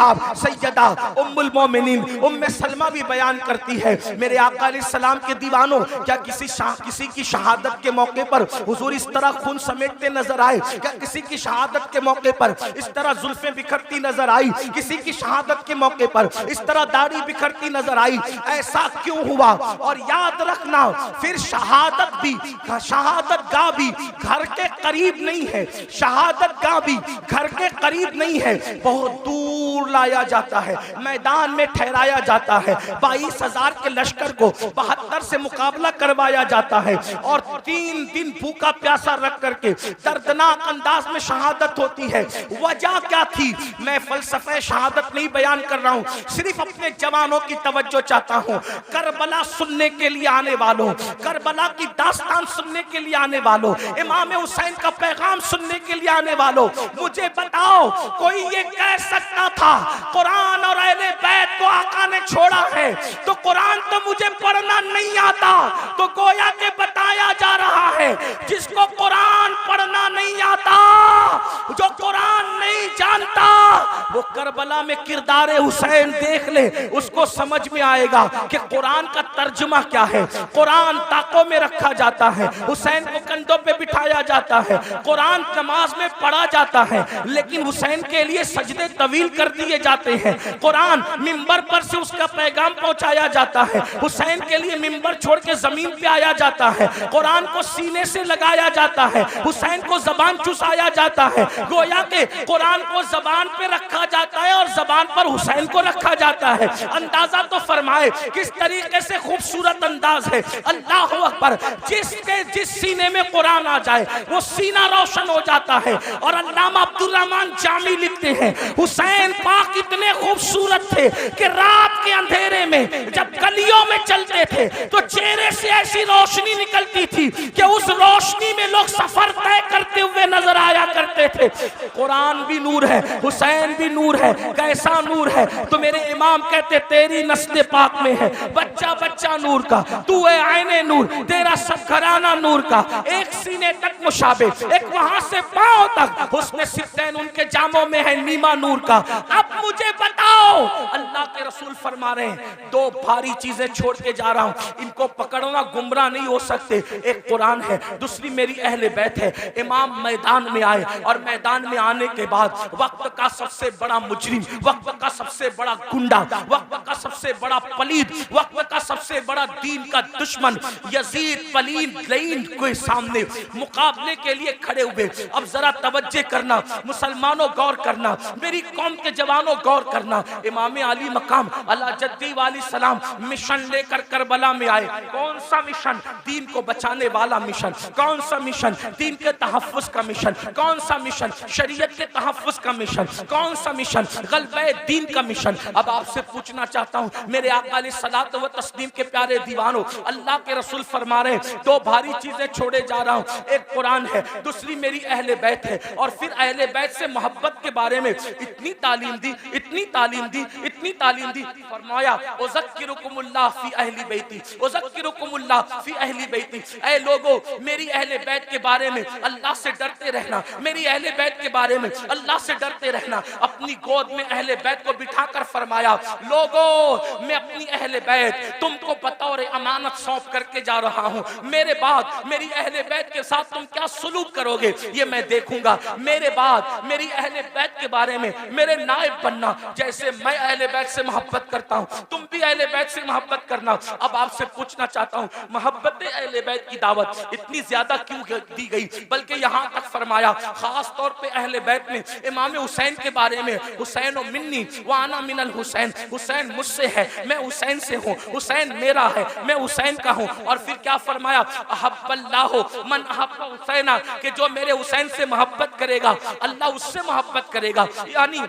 इंतखाब सैयदा उम्मुल मोमिनीन उम्मे सलमा भी बयान करती है, मेरे आका अलैहिस्सलाम के दीवानों, क्या किसी की शहादत के मौके पर हुजूर इस तरह खून समेटते नजर आए? क्या किसी की शहादत के मौके पर इस तरह जुल्फें बिखरती नजर आई? किसी की शहादत के मौके पर इस तरह दाढ़ी बिखरती नजर आई? ऐसा क्यों हुआ? और याद रखना, फिर शहादत गाह भी घर के करीब नहीं है, शहादत गाह भी घर के करीब नहीं है, बहुत दूर लाया जाता है, मैदान में ठहराया जाता है। 22,000 के लश्कर को 72 से मुकाबला करवाया जाता है और 3 दिन भूखा प्यासा रख करके दर्दनाक अंदाज में शहादत होती है। वजह क्या थी? मैं फलसफे शहादत नहीं बयान कर रहा हूं, सिर्फ अपने जवानों की तवज्जो चाहता हूं। करबला सुनने के लिए आने वालों, करबला की दास्तान सुनने के लिए आने वालों, इमाम हुसैन का पैगाम सुनने के लिए आने वालों, मुझे बताओ कोई ये कह सकता था कुरान और अहले बैत को आका ने छोड़ा है तो कुरान तो मुझे पढ़ना नहीं आता? तो गोया के बताया जा रहा है जिसको कुरान पढ़ना नहीं आता, जो कुरान नहीं जानता, वो करबला में किरदार हुसैन देख ले, उसको समझ में आएगा कि कुरान का तर्जुमा क्या है। कुरान ताकों में रखा जाता है, हुसैन को कंधों पे बिठाया जाता है, कुरान नमाज में पढ़ा जाता है, लेकिन हुसैन के लिए सजदे तवील कर दिए जाते हैं। कुरान मिंबर पर से उसका पैगाम पहुंचाया जाता है, हुसैन के लिए मिंबर छोड़ के जमीन पे आया जाता है, कुरान को सीने से लगाया जाता है, हुसैन को जबान चुसाया जाता है, गोया के कुरान को जबान पे रखा जाता है और जबान पर हुसैन को रखा जाता है। अंदाजा तो फरमाए किस तरीके से खूबसूरत अंदाज है। अल्लाह अकबर, जिस सीने में कुरान आ जाए वो सीना रोशन हो जाता है। और अल्लामा अब्दुल रहमान जामी लिखते हैं, हुसैन पाक इतने खूबसूरत थे कि रात के अंधेरे में जब गलियों में चलते थे तो चेहरे से ऐसी रोशनी निकलती थी कि उस रोशनी में लोग सफर तय करते हुए नजर आया करते थे। कुरान भी नूर है, हुसैन भी नूर है, कैसा नूर है? तो मेरे इमाम कहते तेरी नस्ल पाक में है बच्चा बच्चा नूर का, तू है आईने नूर, तेरा सब घराना नूर का, एक सीने तक मुशाबे, एक वहां से पांव तक हुस्न सित्तैन उनके जामों में है नीमा नूर का। अब मुझे बताओ, अल्लाह के रसूल फरमा रहे हैं 2 भारी चीजें छोड़ के जा रहा हूं, इनको पकड़ना, गुमराह नहीं हो सकते। एक कुरान है, दूसरी मेरी अहले बैत है। इमाम मैदान में आए और मैदान में आने के बाद वक्त का सबसे बड़ा मुजरिम, वक्त का सबसे बड़ा गुंडा, वक्त का सबसे बड़ा पलीद, वक्त का सबसे बड़ा दीन का दुश्मन यजीद पलीद लईन के सामने मुकाबले के लिए खड़े हुए। अब जरा तवज्जो करना मुसलमानों, गौर करना, मेरी कौम के जवानों गौर करना। इमाम अली मकाम अला जद्दी वाली सलाम मिशन लेकर करबला में आए। कौन सा मिशन? दीन को बचाने वाला मिशन। कौन सा मिशन? दीन के तहफ्फुज का मिशन। कौन सा मिशन? शरीयत के तहफ्फुज का मिशन। कौन सा मिशन? गलबे दीन का मिशन। अब आपसे पूछना चाहता हूं मेरे आका अलैहिस्सलातु व तस्लीम के प्यारे दीवानों, अल्लाह के रसूल फरमा रहे हैं 2 भारी चीजें छोड़े जा रहा हूं, एक कुरान है, दूसरी मेरी अहले बैत है। और फिर अहले बैत से मोहब्बत के बारे में इतनी तालीम दी, इतनी तालीम दी, इतनी तालीम दी, फरमाया उज़क्किरुकुमुल्लाह फी अहली बैती, उज़क्किरुकुमुल्लाह फी अहली बैती। ऐ लोगों, मेरी अहले बैत के बारे में अल्लाह से डरते रहना, मेरी अहले बैत के बारे में अल्लाह से डरते रहना। अपनी गोद में अहले बैत को बिठाकर फरमाया, लोगों मैं अपनी अहले बैत तुमको बतौर अमानत सौंप करके जा रहा हूं, मेरे बाद मेरी अहले बैत के साथ तुम क्या सुलूक करोगे ये मैं देखूंगा। मेरे बाद मेरी अहले बैत के बारे में मेरे नायब बनना, जैसे मैं अहले बैत से मोहब्बत करता हूं तुम भी अहले बैत से मोहब्बत करना। अब आपसे पूछना चाहता हूं, मोहब्बत अहले बैत की दावत इतनी ज्यादा क्यों दी गई? बल्कि यहां तक फरमाया खास तौर पे अहले बैत में इमाम हुसैन के बारे में, हुसैन मिन्नी व अना मिनल हुसैन, हुसैन मुझसे है, मैं हुसैन से हूं, हुसैन मेरा है, मैं हुसैन का हूं। और फिर क्या फरमाया, अहब्बल्लाहु मन अहब्ब हुसैना, कि जो मेरे हुसैन से मोहब्बत करेगा अल्लाह उससे मोहब्बत करेगा। यानी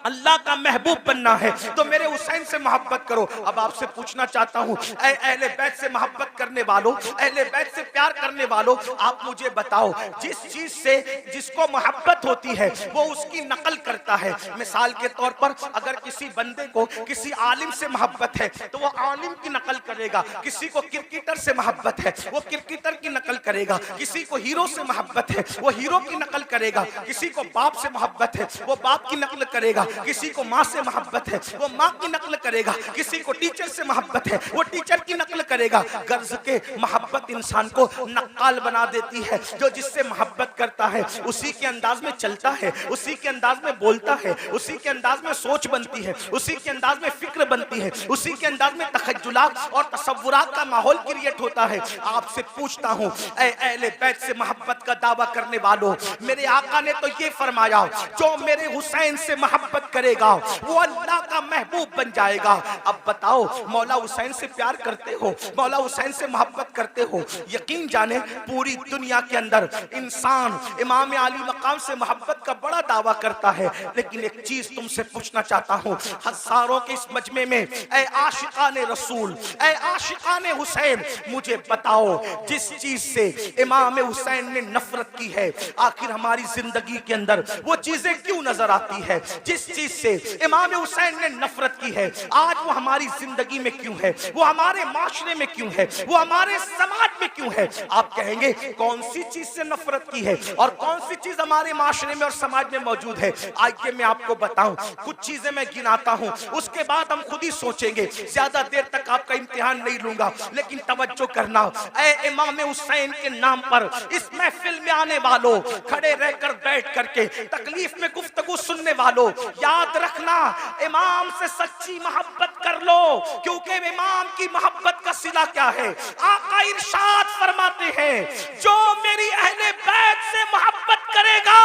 अल्लाह का महबूब बनना है तो मेरे हुसैन से मोहब्बत करो। अब आपसे पूछना चाहता हूं, अहले बैत से मोहब्बत करने वालों, अहले बैत से प्यार करने वालों, आप मुझे बताओ जिस चीज से जिसको मोहब्बत होती है वो उसकी नकल करता है। मिसाल के तौर पर अगर किसी बंदे को किसी आलिम से मोहब्बत है तो वो आलिम की नकल करेगा, किसी को क्रिकेटर से मोहब्बत है वो क्रिकेटर की नकल करेगा, किसी को हीरो से मोहब्बत है वो हीरो की नकल करेगा, किसी को बाप से मोहब्बत है वो बाप की नकल करेगा, किसी को को माँ से मोहब्बत है वो माँ की नकल करेगा, किसी को टीचर से मोहब्बत है वो टीचर की नकल करेगा। गर्ज के मोहब्बत इंसान को नक्काल बना देती है। जो जिससे मोहब्बत करता है उसी के अंदाज में चलता है, उसी के अंदाज में बोलता है, उसी के अंदाज में सोच बनती है, उसी के अंदाज में फिक्र बनती है, उसी के अंदाज में तखज्जुलात और तसव्वुरात का माहौल क्रिएट होता है। आपसे पूछता हूँ, ऐ अहले बैत से मोहब्बत का दावा करने वालों, मेरे आका ने तो ये फरमाया जो मेरे हुसैन से मोहब्बत करेगा वो अल्लाह का महबूब बन जाएगा। अब बताओ, मौला हुसैन से प्यार करते हो, मौला हुसैन से मोहब्बत करते हो? यकीन जाने पूरी दुनिया के अंदर इंसान इमाम अली मकाम से मोहब्बत का बड़ा दावा करता है, लेकिन एक चीज तुमसे पूछना चाहता हूँ, हजारों के इस मजमे में ऐ आशिकाने रसूल, ऐ आशिकाने हुसैन, मुझे बताओ जिस चीज से इमाम हुसैन ने नफरत की है, आखिर हमारी जिंदगी के अंदर वो चीजें क्यों नजर आती है? जिस चीज से इमाम हुसैन ने नफरत की है आज वो हमारी जिंदगी में क्यों है, वो हमारे माशरे में क्यों है, वो हमारे समाज में क्यों है? आप कहेंगे कौन सी चीज से नफरत की है और कौन सी चीज हमारे माशरे में और समाज में मौजूद है? आइए मैं आपको बताऊं, कुछ चीजें मैं गिनाता हूं, उसके बाद हम खुद ही सोचेंगे। ज्यादा देर तक आपका इम्तिहान नहीं लूंगा, लेकिन तवज्जो करना, ऐ इमाम हुसैन के नाम पर इस महफिल में आने वालों, खड़े रहकर बैठ करके तकलीफ में गुफ्तगू सुनने वालों, याद रखना इमाम से सच्ची मोहब्बत कर लो, क्योंकि इमाम की मोहब्बत का सिला क्या है? आका इरशाद फरमाते हैं, जो मेरी अहले बैत से मोहब्बत करेगा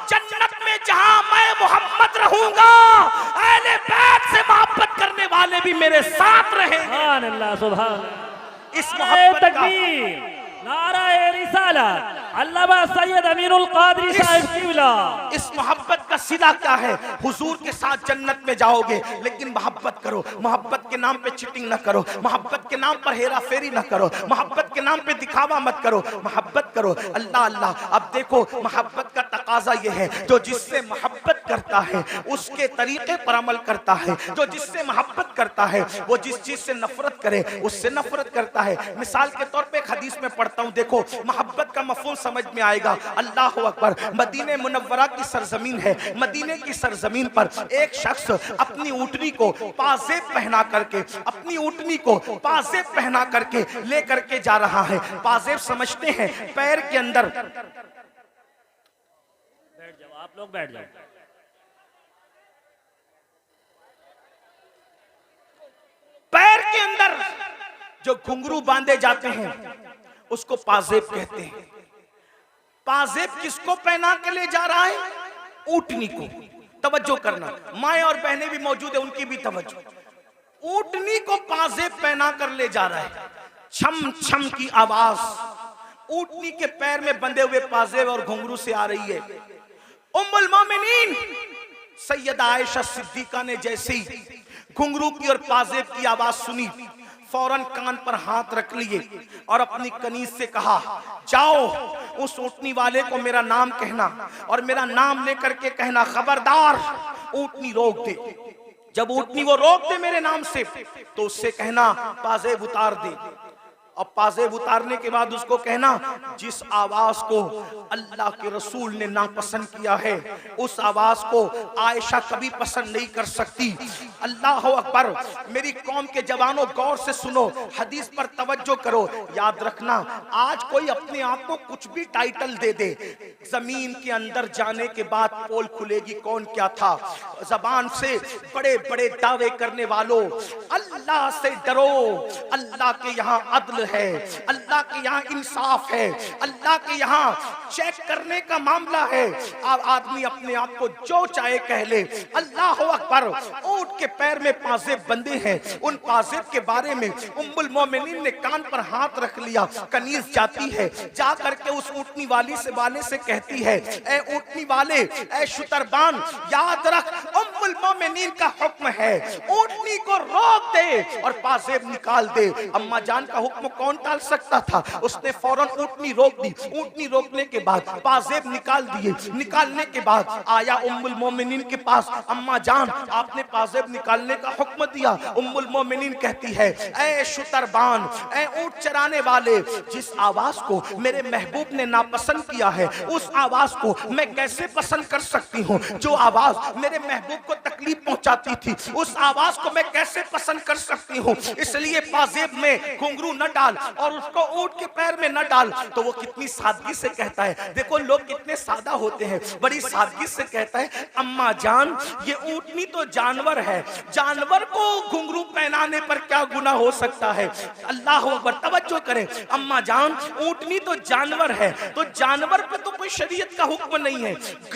जन्नत में जहां मैं मोहम्मद रहूंगा, अहले बैत से मोहब्बत करने वाले भी मेरे साथ रहेंगे। सुभान अल्लाह, सुभान। इस मोहब्बत का नाराए रिसालत अल्लामा सैयद अमीरुल कादरी साहब क़िबला। इस मोहब्बत का सिला क्या है? हुजूर के साथ जन्नत में जाओगे, लेकिन मोहब्बत करो, मोहब्बत के नाम पे चीटिंग ना करो, मोहब्बत के नाम पर हेरा फेरी ना करो, मोहब्बत के नाम पे दिखावा मत करो, मोहब्बत करो अल्लाह अल्लाह। अब देखो, मोहब्बत का तकाजा ये है, जो जिससे मोहब्बत करता है उसके तरीके पर अमल करता है, जो जिससे मोहब्बत करता है वो जिस चीज से नफरत करे उससे नफरत करता है। मिसाल के तौर पे एक हदीस में पढ़ता हूँ, देखो मोहब्बत का मफहूम समझ में आएगा। अल्लाह अकबर, मदीने मुनव्वरा की सरजमीन है, मदीने की सरजमीन पर एक शख्स अपनी ऊँटनी को पाजेब पहना करके, अपनी ऊँटनी को पाजेब पहना करके ले करके जा रहा है। पाजेब समझते हैं पैर के अंदर, बैठ जाओ आप लोग, बैठ जाओ। पैर के अंदर जो घुंघरू बांधे जाते हैं उसको पाजेब कहते हैं। पाजेब किसको पहना के ले जा रहा है? ऊँटनी को। तवज्जो करना, माए और बहनें भी मौजूद है, उनकी भी तवज्जो। ऊँटनी को पाजेब पहना कर ले जा रहा है, छम छम की आवाज ऊँटनी के पैर में बंधे हुए पाजेब और घुंघरू से आ रही है। उम्मुल मोमिनीन सैयदा आयशा सिद्दीका ने जैसे ही घुंघरू की और पाजेब की आवाज सुनी, फौरन कान पर हाथ रख लिए और अपनी कनीज से कहा, जाओ उस ऊँटनी वाले को मेरा नाम कहना और मेरा नाम लेकर के कहना, खबरदार ऊँटनी रोक दे। जब ऊँटनी वो रोक दे मेरे नाम से तो उससे कहना पाजेब उतार दे। और पाजेब उतारने के बाद उसको कहना, जिस आवाज को अल्लाह के रसूल ने नापसंद किया है उस आवाज को आयशा कभी पसंद नहीं कर सकती। अल्लाह अकबर। मेरी कौम के जवानों, गौर से सुनो, हदीस पर तवज्जो करो। याद रखना, आज कोई अपने आप को कुछ भी टाइटल दे दे, जमीन के अंदर जाने के बाद पोल खुलेगी कौन क्या था। जबान से बड़े बड़े दावे करने वालों, अल्लाह से डरो। अल्लाह के यहाँ अदल है, अल्लाह के यहाँ इंसाफ है, अल्लाह के यहाँ चेक करने का मामला है। अब आदमी अपने आप को जो चाहे कह ले। अल्लाह अकबर। ऊँट के पैर में पाजेब बंधे हैं, उन पाजेब के बारे में उम्मुल मोमिनीन ने कान पर हाथ रख लिया। कनीज जाती है, जा करके उस ऊँटनी वाली से वाले से कहती है, ए ऊँटनी वाले, ए शुतरबान, याद रख उम्मुल मोमिनीन का हुक्म है, ऊँटनी को रोक दे और पाजेब निकाल दे। अम्मा जान का हुक्म कौन टाल सकता था? उसने फौरन ऊँटनी रोक दी। ऊँटनी रोकने के बाद पाजेब निकाल दिए। निकालने के बाद आया उम्मुल मोमिनीन के पास, अम्मा जान आपने पाजेब निकालने का हुक्म दिया। उम्मुल मोमिनीन कहती है, ऐ शुतरबान, ऐ ऊँट चराने वाले, जिस आवाज को मेरे महबूब ने नापसंद किया है उस आवाज को मैं कैसे पसंद कर सकती हूँ? जो आवाज मेरे महबूब को तकलीफ पहुंचाती थी उस आवाज को मैं कैसे पसंद कर सकती हूँ? इसलिए पाजेब में घुंघरू न डाल और उसको ऊँट के पैर में न डाल। तो वो कितनी सादगी से कहता है, देखो लोग कितने सादा होते हैं, बड़ी सादगी से कहता है, अम्मा जान ये ऊँटनी तो जानवर है, जानवर को घुंघरू पहनाने पर क्या गुनाह हो सकता है? अल्लाह अकबर, तवज्जो करें। अम्मा जान ऊँटनी तो जानवर है, तो जानवर पे तो कोई शरीयत का हुक्म नहीं है,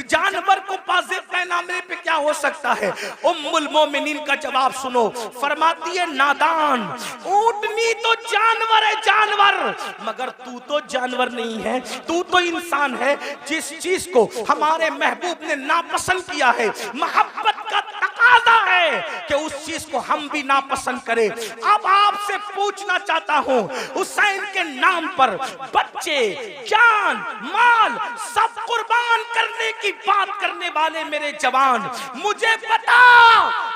जानवर को पाजेब पहनाने पे क्या हो सकता है? उम्मुल मोमिनीन का जवाब सुनो, फरमाती है, नादान, ऊँटनी तो जानवर है, जानवर, मगर तू तो जानवर नहीं है, तू तो इंसान है। जिस चीज को हमारे महबूब ने नापसंद किया है, मोहब्बत का तकाजा है कि उस चीज को हम भी नापसंद करें। अब आपसे पूछना चाहता हूं, हुसैन के नाम पर बच्चे, जान, माल सब कुर्बान करने की बात करने वाले मेरे जवान, मुझे बता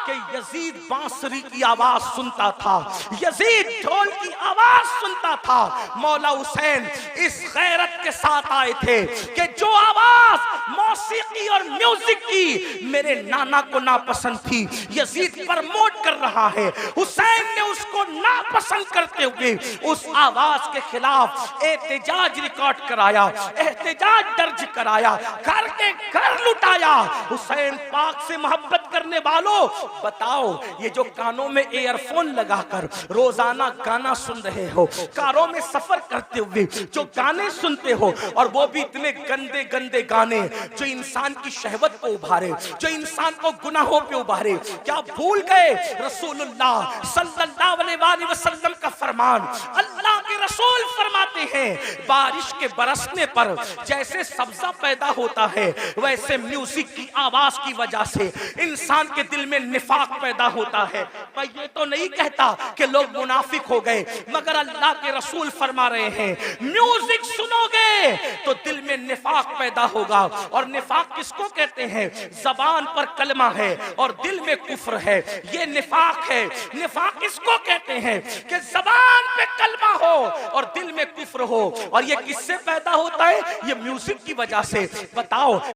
कि यजीद बांसुरी की आवाज सुनता था, यजीद ढोल की आवाज सुनता था। मौला हुसैन इस गैरत के साथ आए थे कि जो आवाज मौसीकी और म्यूजिक की मेरे नाना को नापसंद थी, यजीद प्रमोट कर रहा है। हुसैन ने उसको नापसंद करते हुए उस आवाज के खिलाफ एहतजाज रिकॉर्ड कराया, एहतजाज दर्ज कराया, घर के घर लुटाया। हुसैन पाक से मोहब्बत करने वालों, बताओ ये जो कानों में ईयरफोन लगाकर रोजाना गाना सुन रहे हो, कारों में सफर करते हुए जो गाने सुनते हो, और वो भी इतने गंदे गंदे गाने जो इंसान की शहवत को उभारे, जो इंसान को गुनाहों पे उभारे, क्या भूल गए रसूलुल्लाह सल्लल्लाहु अलैहि वसल्लम का फरमान? अल्लाह के रसूल फरमाते हैं, बारिश के बरसने पर जैसे सब्जा पैदा होता है, वैसे म्यूजिक की आवाज की वजह से इंसान के दिल में निफाक पैदा होता है। मैं ये तो नहीं कहता कि लोग मुनाफिक हो गए, मगर अल्लाह के रसूल फरमा रहे हैं, म्यूजिक सुनोगे तो दिल में निफाक पैदा होगा। और निफाक किसको कहते हैं? जबान पर कलमा है और दिल में कुफ्र है, ये निफाक है। निफाक किसको कहते हैं? कि जबान पे कलमा हो और दिल में कुफ्र हो। और ये किससे पैदा होता है? ये म्यूजिक की वजह से। बताओ